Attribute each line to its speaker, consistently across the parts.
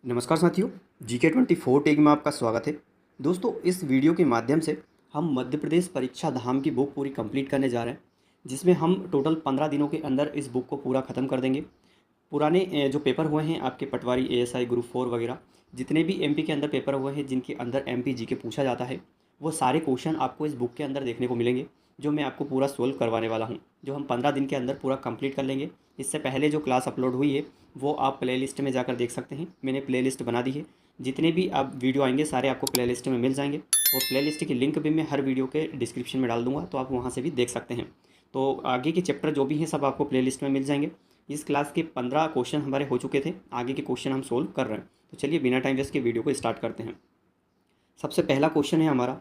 Speaker 1: नमस्कार साथियों, GK24 take में आपका स्वागत है। दोस्तों, इस वीडियो के माध्यम से हम मध्य प्रदेश परीक्षा धाम की बुक पूरी कंप्लीट करने जा रहे हैं, जिसमें हम टोटल 15 दिनों के अंदर इस बुक को पूरा ख़त्म कर देंगे। पुराने जो पेपर हुए हैं आपके पटवारी ASI ग्रुप 4 वगैरह, जितने भी MP के अंदर पेपर हुए हैं जिनके अंदर MP GK पूछा जाता है, वो सारे क्वेश्चन आपको इस बुक के अंदर देखने को मिलेंगे, जो मैं आपको पूरा सोल्व करवाने वाला हूँ, जो हम 15 दिन के अंदर पूरा कंप्लीट कर लेंगे। इससे पहले जो क्लास अपलोड हुई है वो आप प्लेलिस्ट में जाकर देख सकते हैं। मैंने प्लेलिस्ट बना दी है, जितने भी आप वीडियो आएंगे सारे आपको प्लेलिस्ट में मिल जाएंगे, और प्लेलिस्ट की लिंक भी मैं हर वीडियो के डिस्क्रिप्शन में डाल दूंगा, तो आप वहाँ से भी देख सकते हैं। तो आगे के चैप्टर जो भी हैं सब आपको प्लेलिस्ट में मिल जाएंगे। इस क्लास के 15 क्वेश्चन हमारे हो चुके थे, आगे के क्वेश्चन हम सोल्व कर रहे हैं। तो चलिए बिना टाइम वेस्ट के वीडियो को स्टार्ट करते हैं। सबसे पहला क्वेश्चन है हमारा,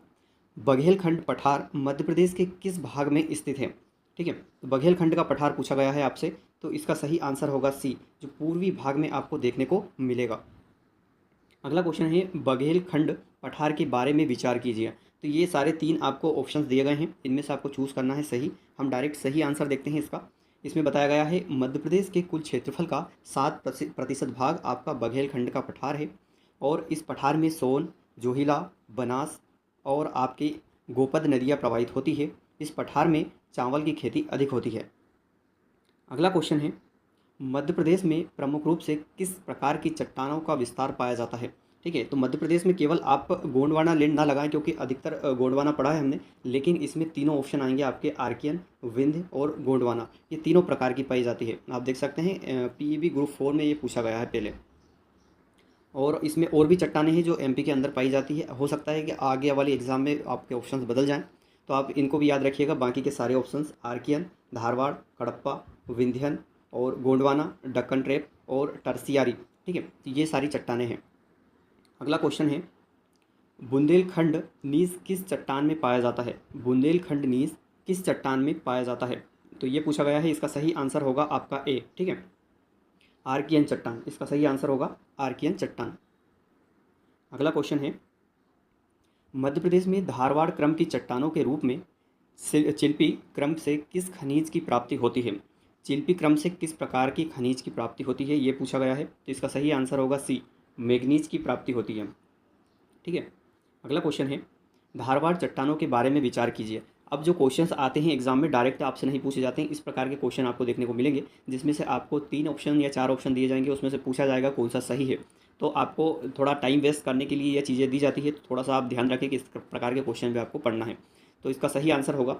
Speaker 1: बघेलखंड पठार मध्य प्रदेश के किस भाग में स्थित है? ठीक है, तो बघेलखंड का पठार पूछा गया है आपसे, तो इसका सही आंसर होगा सी, जो पूर्वी भाग में आपको देखने को मिलेगा। अगला क्वेश्चन है, बघेलखंड पठार के बारे में विचार कीजिए। तो ये सारे 3 आपको ऑप्शंस दिए गए हैं, इनमें से आपको चूज़ करना है सही। हम डायरेक्ट सही आंसर देखते हैं इसका। इसमें बताया गया है मध्य प्रदेश के कुल क्षेत्रफल का 7% भाग आपका बघेलखंड का पठार है, और इस पठार में सोन, जोहिला, बनास और आपकी गोपद नदियाँ प्रवाहित होती है। इस पठार में चावल की खेती अधिक होती है। अगला क्वेश्चन है, मध्य प्रदेश में प्रमुख रूप से किस प्रकार की चट्टानों का विस्तार पाया जाता है? ठीक है, तो मध्य प्रदेश में केवल आप गोंडवाना लैंड ना लगाएं, क्योंकि अधिकतर गोंडवाना पढ़ा है हमने, लेकिन इसमें तीनों ऑप्शन आएंगे आपके, आर्कियन, विंध्य और गोंडवाना। ये तीनों प्रकार की पाई जाती है। आप देख सकते हैं PEB ग्रुप 4 में ये पूछा गया है पहले। और इसमें और भी चट्टानें हैं जो MP के अंदर पाई जाती है। हो सकता है कि आगे वाले एग्जाम में आपके ऑप्शंस बदल जाएं, तो आप इनको भी याद रखिएगा। बाकी के सारे ऑप्शंस आर्कियन, धारवाड़, कडप्पा, विंध्यन और गोंडवाना, डक्कन ट्रैप और टर्सियारी। ठीक है, तो ये सारी चट्टानें हैं। अगला क्वेश्चन है, बुंदेलखंड नीज किस चट्टान में पाया जाता है? बुंदेलखंड नीज किस चट्टान में पाया जाता है? तो ये पूछा गया है, इसका सही आंसर होगा आपका ए। ठीक है, आर्कियन चट्टान, इसका सही आंसर होगा आर्कियन चट्टान। अगला क्वेश्चन है, मध्य प्रदेश में धारवाड़ क्रम की चट्टानों के रूप में चिल्पी क्रम से किस खनिज की प्राप्ति होती है? चिल्पी क्रम से किस प्रकार की खनिज की प्राप्ति होती है, ये पूछा गया है। तो इसका सही आंसर होगा सी, मैग्नीज की प्राप्ति होती है। ठीक है, अगला क्वेश्चन है, धारवाड़ चट्टानों के बारे में विचार कीजिए। अब जो क्वेश्चंस आते हैं एग्जाम में डायरेक्ट आपसे नहीं पूछे जाते हैं, इस प्रकार के क्वेश्चन आपको देखने को मिलेंगे, जिसमें से आपको 3 ऑप्शन या 4 ऑप्शन दिए जाएंगे, उसमें से पूछा जाएगा कौन सा सही है। तो आपको थोड़ा टाइम वेस्ट करने के लिए यह चीज़ें दी जाती है, तो थोड़ा सा आप ध्यान रखें कि इस प्रकार के क्वेश्चन भी आपको पढ़ना है। तो इसका सही आंसर होगा,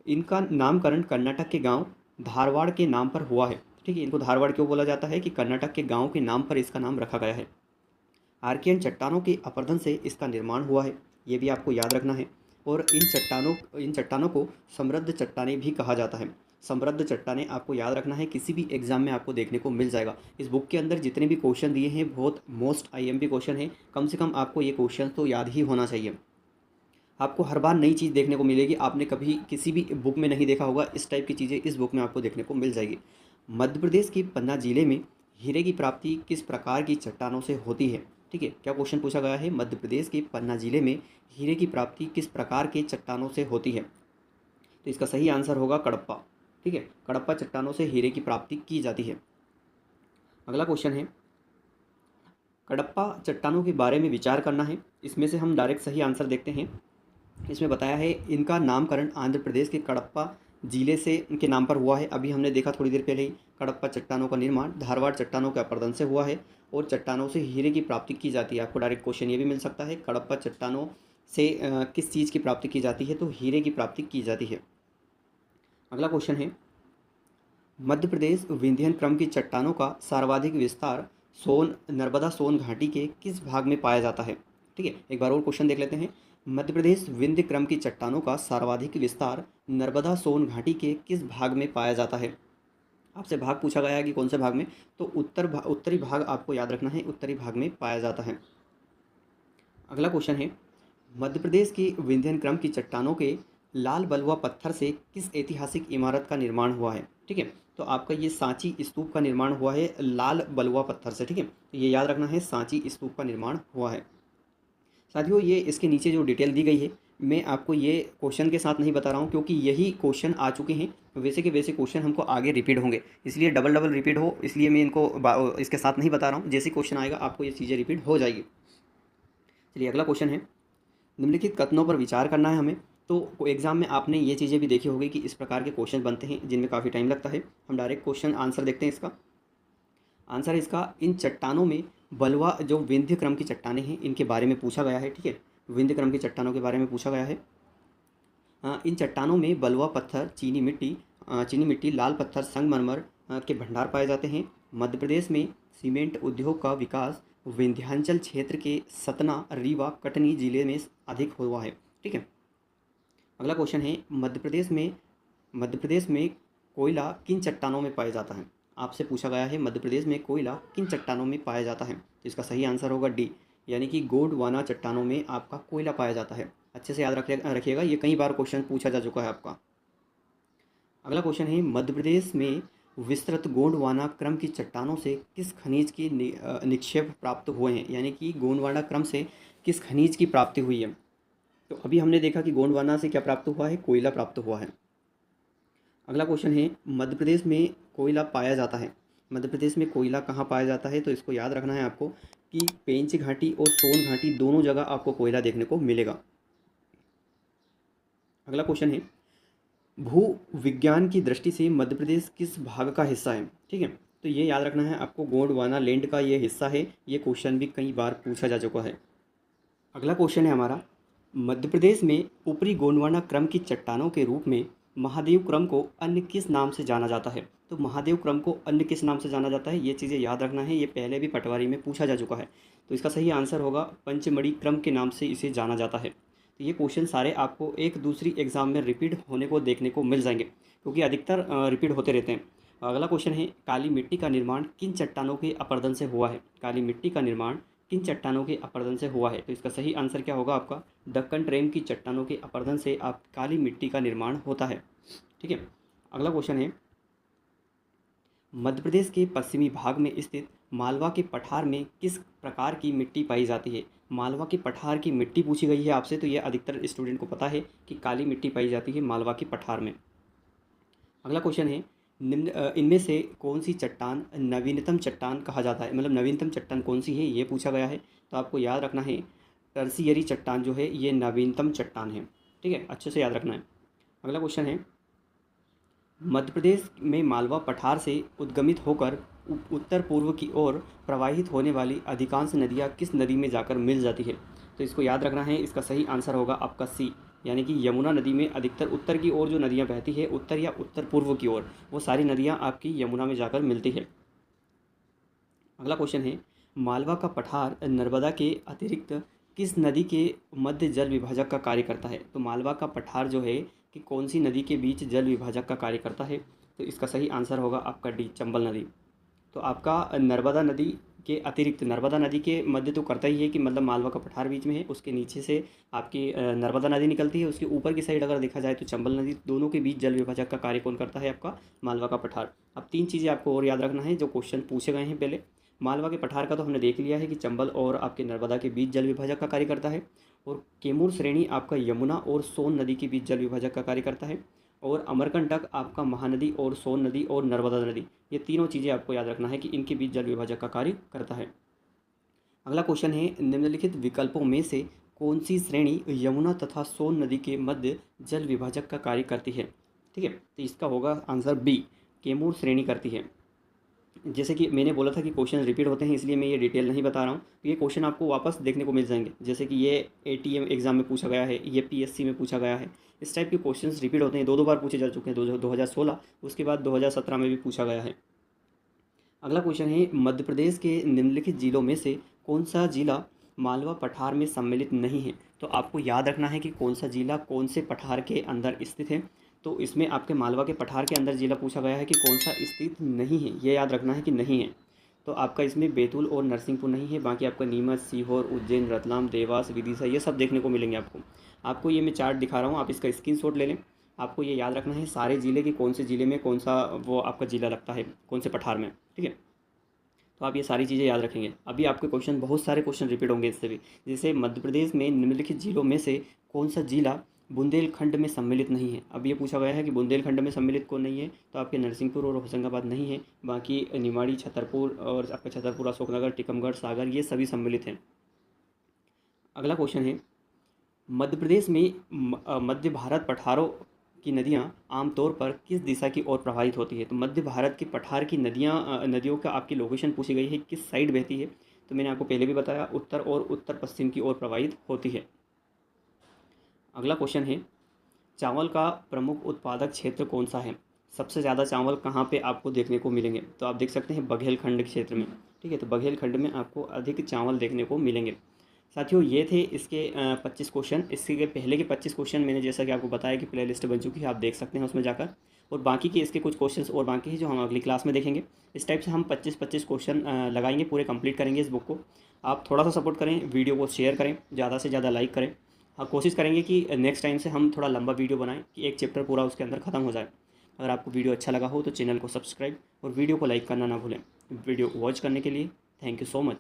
Speaker 1: इनका नामकरण कर्नाटक के गाँव धारवाड़ के नाम पर हुआ है। ठीक है, इनको धारवाड़ क्यों बोला जाता है कि कर्नाटक के गाँव के नाम पर इसका नाम रखा गया है। आर्कियन चट्टानों के अपरदन से इसका निर्माण हुआ है, ये भी आपको याद रखना है। और इन चट्टानों को समृद्ध चट्टानें भी कहा जाता है। समृद्ध चट्टानें आपको याद रखना है, किसी भी एग्जाम में आपको देखने को मिल जाएगा। इस बुक के अंदर जितने भी क्वेश्चन दिए हैं बहुत मोस्ट IMP क्वेश्चन है, कम से कम आपको ये क्वेश्चन तो याद ही होना चाहिए। आपको हर बार नई चीज़ देखने को मिलेगी, आपने कभी किसी भी बुक में नहीं देखा होगा, इस टाइप की चीज़ें इस बुक में आपको देखने को मिल जाएगी। मध्य प्रदेश के पन्ना जिले में हीरे की प्राप्ति किस प्रकार की चट्टानों से होती है? ठीक है, क्या क्वेश्चन पूछा गया है, मध्य प्रदेश के पन्ना जिले में हीरे की प्राप्ति किस प्रकार के चट्टानों से होती है? तो इसका सही आंसर होगा कडप्पा। ठीक है, कडप्पा चट्टानों से हीरे की प्राप्ति की जाती है। अगला क्वेश्चन है, कडप्पा चट्टानों के बारे में विचार करना है। इसमें से हम डायरेक्ट सही आंसर देखते हैं। इसमें बताया है, इनका नामकरण आंध्र प्रदेश के कडप्पा जिले से इनके नाम पर हुआ है। अभी हमने देखा थोड़ी देर पहले ही, कडप्पा चट्टानों का निर्माण धारवाड़ चट्टानों के अपरदन से हुआ है, और चट्टानों से हीरे की प्राप्ति की जाती है। आपको डायरेक्ट क्वेश्चन ये भी मिल सकता है, कडप्पा चट्टानों से किस चीज़ की प्राप्ति की जाती है? तो हीरे की प्राप्ति की जाती है। अगला क्वेश्चन है, मध्य प्रदेश विंध्यन क्रम की चट्टानों का सर्वाधिक विस्तार नर्मदा सोन घाटी के किस भाग में पाया जाता है? ठीक है, एक बार और क्वेश्चन देख लेते हैं। मध्य प्रदेश विंध्य क्रम की चट्टानों का सर्वाधिक विस्तार नर्मदा सोन घाटी के किस भाग में पाया जाता है? आपसे भाग पूछा गया है कि कौन से भाग में, तो उत्तरी भाग आपको याद रखना है, उत्तरी भाग में पाया जाता है। अगला क्वेश्चन है, मध्य प्रदेश की विंध्यन क्रम की चट्टानों के लाल बलुआ पत्थर से किस ऐतिहासिक इमारत का निर्माण हुआ है? ठीक है, तो आपका ये सांची स्तूप का निर्माण हुआ है लाल बलुआ पत्थर से। ठीक है, तो ये याद रखना है, सांची स्तूप का निर्माण हुआ है। साथियों, ये इसके नीचे जो डिटेल दी गई है मैं आपको ये क्वेश्चन के साथ नहीं बता रहा हूँ, क्योंकि यही क्वेश्चन आ चुके हैं, वैसे के वैसे क्वेश्चन हमको आगे रिपीट होंगे, इसलिए डबल डबल रिपीट हो, इसलिए मैं इनको इसके साथ नहीं बता रहा हूँ। जैसे क्वेश्चन आएगा आपको ये चीज़ें रिपीट हो जाएगी। चलिए अगला क्वेश्चन है, निम्नलिखित कथनों पर विचार करना है हमें। तो एग्जाम में आपने ये चीज़ें भी देखी होगी कि इस प्रकार के क्वेश्चन बनते हैं जिनमें काफ़ी टाइम लगता है। हम डायरेक्ट क्वेश्चन आंसर देखते हैं। इसका आंसर है इसका, इन चट्टानों में बलुआ जो विंध्य क्रम की चट्टानें हैं इनके बारे में पूछा गया है। ठीक है, विंध्य क्रम की चट्टानों के बारे में पूछा गया है। इन चट्टानों में बलुआ पत्थर, चीनी मिट्टी, लाल पत्थर, संगमरमर के भंडार पाए जाते हैं। मध्य प्रदेश में सीमेंट उद्योग का विकास विंध्याचल क्षेत्र के सतना, रीवा, कटनी जिले में अधिक हुआ है। ठीक है, अगला क्वेश्चन है, मध्य प्रदेश में कोयला किन चट्टानों में पाया जाता है। आपसे पूछा गया है मध्य प्रदेश में कोयला किन चट्टानों में पाया जाता है। तो इसका सही आंसर होगा डी, यानी कि गोंडवाना चट्टानों में आपका कोयला पाया जाता है। अच्छे से याद रखिएगा, ये कई बार क्वेश्चन पूछा जा चुका है आपका। अगला क्वेश्चन है, मध्य प्रदेश में विस्तृत गोंडवाना क्रम की चट्टानों से किस खनिज की निक्षेप प्राप्त हुए हैं, यानी कि गोंडवाना क्रम से किस खनिज की प्राप्ति हुई है। तो अभी हमने देखा कि गोंडवाना से क्या प्राप्त हुआ है, कोयला प्राप्त हुआ है। अगला क्वेश्चन है, मध्य प्रदेश में कोयला पाया जाता है, मध्य प्रदेश में कोयला कहाँ पाया जाता है। तो इसको याद रखना है आपको कि पेंच घाटी और सोन घाटी दोनों जगह आपको कोयला देखने को मिलेगा। अगला क्वेश्चन है, भू विज्ञान की दृष्टि से मध्य प्रदेश किस भाग का हिस्सा है। ठीक है, तो ये याद रखना है आपको, गोंडवाना लैंड का ये हिस्सा है। ये क्वेश्चन भी कई बार पूछा जा चुका है। अगला क्वेश्चन है हमारा, मध्य प्रदेश में ऊपरी गोंडवाना क्रम की चट्टानों के रूप में महादेव क्रम को अन्य किस नाम से जाना जाता है। तो महादेव क्रम को अन्य किस नाम से जाना जाता है, ये चीज़ें याद रखना है। ये पहले भी पटवारी में पूछा जा चुका है। तो इसका सही आंसर होगा पंचमढ़ी क्रम के नाम से इसे जाना जाता है। तो ये क्वेश्चन सारे आपको एक दूसरी एग्जाम में रिपीट होने को देखने को मिल जाएंगे, क्योंकि अधिकतर रिपीट होते रहते हैं। अगला क्वेश्चन है, काली मिट्टी का निर्माण किन चट्टानों के अपरदन से हुआ है। काली मिट्टी का निर्माण किन चट्टानों के अपरदन से हुआ है। तो इसका सही आंसर क्या होगा आपका, दक्कन ट्रेम की चट्टानों के अपरदन से आप काली मिट्टी का निर्माण होता है। ठीक है, अगला क्वेश्चन है, मध्य प्रदेश के पश्चिमी भाग में स्थित मालवा के पठार में किस प्रकार की मिट्टी पाई जाती है। मालवा के पठार की मिट्टी पूछी गई है आपसे, तो ये अधिकतर स्टूडेंट को पता है कि काली मिट्टी पाई जाती है मालवा के पठार में। अगला क्वेश्चन है, निम्न इनमें से कौन सी चट्टान नवीनतम चट्टान कहा जाता है, मतलब नवीनतम चट्टान कौन सी है ये पूछा गया है। तो आपको याद रखना है, टर्सियरी चट्टान जो है ये नवीनतम चट्टान है। ठीक है, अच्छे से याद रखना है। अगला क्वेश्चन है, मध्य प्रदेश में मालवा पठार से उद्गमित होकर उत्तर पूर्व की ओर प्रवाहित होने वाली अधिकांश नदियाँ किस नदी में जाकर मिल जाती है। तो इसको याद रखना है। इसका सही आंसर होगा आपका सी, यानी कि यमुना नदी में अधिकतर उत्तर की ओर जो नदियाँ बहती है, उत्तर या उत्तर पूर्व की ओर, वो सारी नदियाँ आपकी यमुना में जाकर मिलती है। अगला क्वेश्चन है, मालवा का पठार नर्मदा के अतिरिक्त किस नदी के मध्य जल विभाजक का कार्य करता है। तो मालवा का पठार जो है कि कौन सी नदी के बीच जल विभाजक का कार्य करता है। तो इसका सही आंसर होगा आपका डी, चंबल नदी। तो आपका नर्मदा नदी के अतिरिक्त, नर्मदा नदी के मध्य तो करता ही है कि मतलब मालवा का पठार बीच में है, उसके नीचे से आपकी नर्मदा नदी निकलती है, उसके ऊपर की साइड अगर देखा जाए तो चंबल नदी, दोनों के बीच जल विभाजक का कार्य कौन करता है, आपका मालवा का पठार। अब तीन चीज़ें आपको और याद रखना है जो क्वेश्चन पूछे गए हैं पहले। मालवा के पठार का तो हमने देख लिया है कि चंबल और आपके नर्मदा के बीच जल विभाजक का कार्य करता है, और कैमूर श्रेणी आपका यमुना और सोन नदी के बीच जल विभाजक का कार्य करता है, और अमरकंटक आपका महानदी और सोन नदी और नर्मदा नदी, ये तीनों चीज़ें आपको याद रखना है कि इनके बीच जल विभाजक का कार्य करता है। अगला क्वेश्चन है, निम्नलिखित विकल्पों में से कौन सी श्रेणी यमुना तथा सोन नदी के मध्य जल विभाजक का कार्य करती है। ठीक है, तो इसका होगा आंसर बी, कैमूर श्रेणी करती है। जैसे कि मैंने बोला था कि क्वेश्चन रिपीट होते हैं, इसलिए मैं ये डिटेल नहीं बता रहा हूँ। तो ये क्वेश्चन आपको वापस देखने को मिल जाएंगे, जैसे कि ये एटीएम एग्जाम में पूछा गया है, ये पीएससी में पूछा गया है। इस टाइप के क्वेश्चंस रिपीट होते हैं, दो बार पूछे जा चुके हैं, 2016, उसके बाद 2017 में भी पूछा गया है। अगला क्वेश्चन है, मध्य प्रदेश के निम्नलिखित जिलों में से कौन सा जिला मालवा पठार में सम्मिलित नहीं है। तो आपको याद रखना है कि कौन सा जिला कौन से पठार के अंदर स्थित है। तो इसमें आपके मालवा के पठार के अंदर जिला पूछा गया है कि कौन सा स्थित नहीं है, ये याद रखना है कि नहीं है। तो आपका इसमें बैतूल और नरसिंहपुर नहीं है, बाकी आपका नीमच, सीहोर, उज्जैन, रतलाम, देवास, विदिशा, ये सब देखने को मिलेंगे आपको ये मैं चार्ट दिखा रहा हूँ, आप इसका स्क्रीनशॉट ले लें। आपको ये याद रखना है सारे ज़िले के कौन से ज़िले में कौन सा वो आपका ज़िला लगता है, कौन से पठार में। ठीक है, तो आप ये सारी चीज़ें याद रखेंगे। अभी आपके क्वेश्चन, बहुत सारे क्वेश्चन रिपीट होंगे इससे भी। जैसे मध्य प्रदेश में निम्नलिखित जिलों में से कौन सा जिला बुंदेलखंड में सम्मिलित नहीं है। अब ये पूछा गया है कि बुंदेलखंड में सम्मिलित कौन नहीं है, तो आपके नरसिंहपुर और होशंगाबाद नहीं है, बाकी निवाड़ी, छतरपुर और आपका छतरपुर, अशोकनगर, टीकमगढ़, सागर, ये सभी सम्मिलित हैं। अगला क्वेश्चन है, मध्य प्रदेश में मध्य भारत पठारों की नदियाँ आमतौर पर किस दिशा की ओर प्रवाहित होती है। तो मध्य भारत के पठार की नदियों का आपकी लोकेशन पूछी गई है, किस साइड बहती है। तो मैंने आपको पहले भी बताया, उत्तर और उत्तर पश्चिम की ओर प्रवाहित होती है। अगला क्वेश्चन है, चावल का प्रमुख उत्पादक क्षेत्र कौन सा है। सबसे ज़्यादा चावल कहाँ पे आपको देखने को मिलेंगे। तो आप देख सकते हैं बघेलखंड क्षेत्र में। ठीक है, तो बघेलखंड में आपको अधिक चावल देखने को मिलेंगे। साथियों, ये थे इसके 25 क्वेश्चन। इसके पहले के 25 क्वेश्चन मैंने जैसा कि आपको बताया कि प्ले लिस्ट बन चुकी है, आप देख सकते हैं उसमें जाकर। और बाकी के इसके कुछ क्वेश्चंस और बाकी है जो हम अगली क्लास में देखेंगे। इस टाइप से हम 25-25 क्वेश्चन लगाएंगे, पूरे कंप्लीट करेंगे इस बुक को। आप थोड़ा सा सपोर्ट करें, वीडियो को शेयर करें, ज़्यादा से ज़्यादा लाइक करें। हाँ, कोशिश करेंगे कि नेक्स्ट टाइम से हम थोड़ा लंबा वीडियो बनाएं कि एक चैप्टर पूरा उसके अंदर ख़त्म हो जाए। अगर आपको वीडियो अच्छा लगा हो तो चैनल को सब्सक्राइब और वीडियो को लाइक करना ना भूलें। वीडियो को वॉच करने के लिए थैंक यू सो मच।